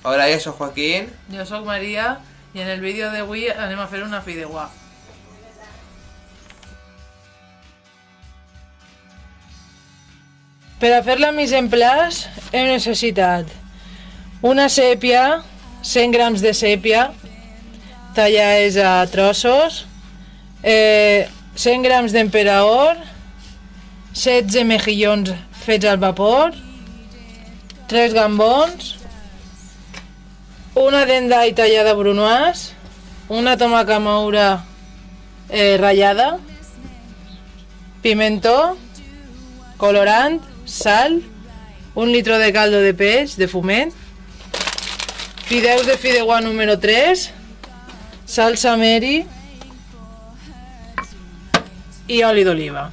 Hola, yo soy Joaquín. Jo sóc Maria i en el vídeo d'avui anem a fer una fideuà. Per a fer la mise en place hem necessitat una sèpia, 100 grams de sèpia tallades a trossos, 100 grams d'emperador, 16 mejillons fets al vapor, 3 gambons, una dent d'all tallada brunoise, una tomaca maura ratllada, pimentó, colorant, sal, 1 litro de caldo de peix, de fumet, fideus de fideuà número 3, salsa meri i oli d'oliva.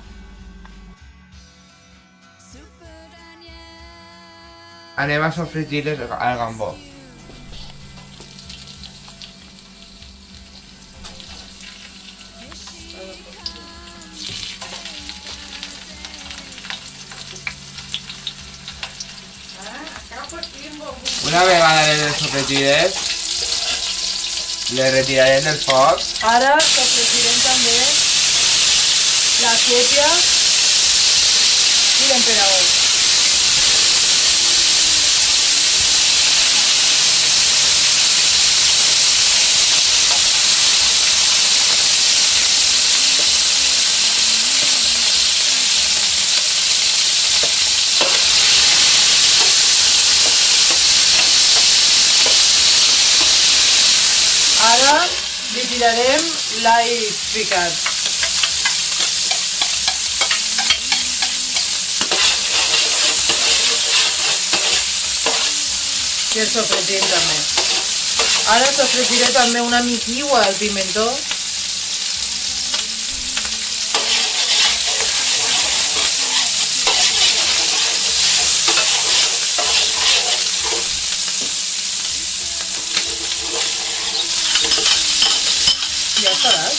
Anem a sofregir el gambó. Una vegada les sofregides, les retirarem del foc. Ara sofregirem també la sèpia i l'emperador. Ara li tirarem l'all picat. I el sofregim també. Ara sofregiré també una miquigua al pimentó. Ja estaràs.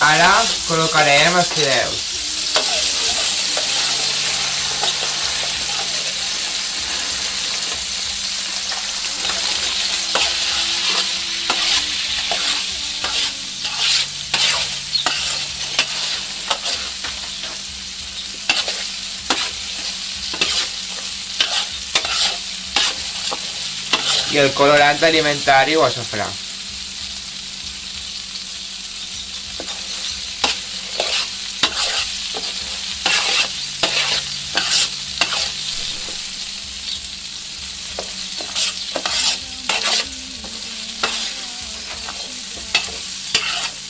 Ara col·locarem els fideus. I el colorant alimentari o açafrà.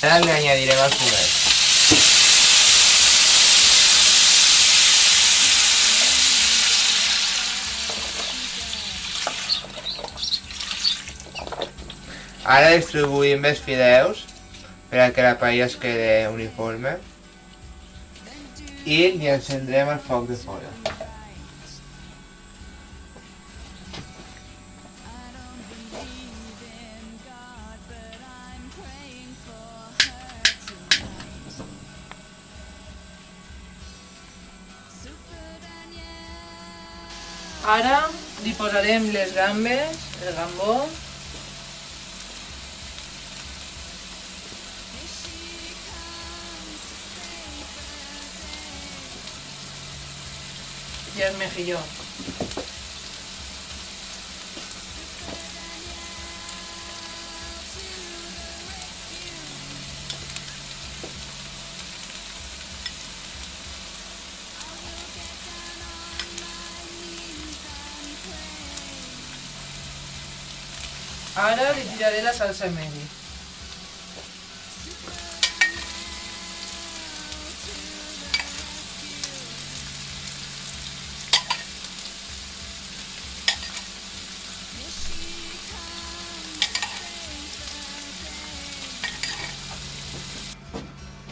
Ara li añadirem el fumet. Ara distribuïm els fideus per a que la paella es quede uniforme i li encendrem el foc de fora. Ara li posarem les gambes, el gambó, i el mejilló. Ara li tiraré la salsa meri.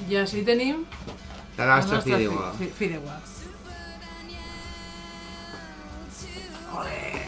I així tenim La nostra fideuà. fideuà. Olé!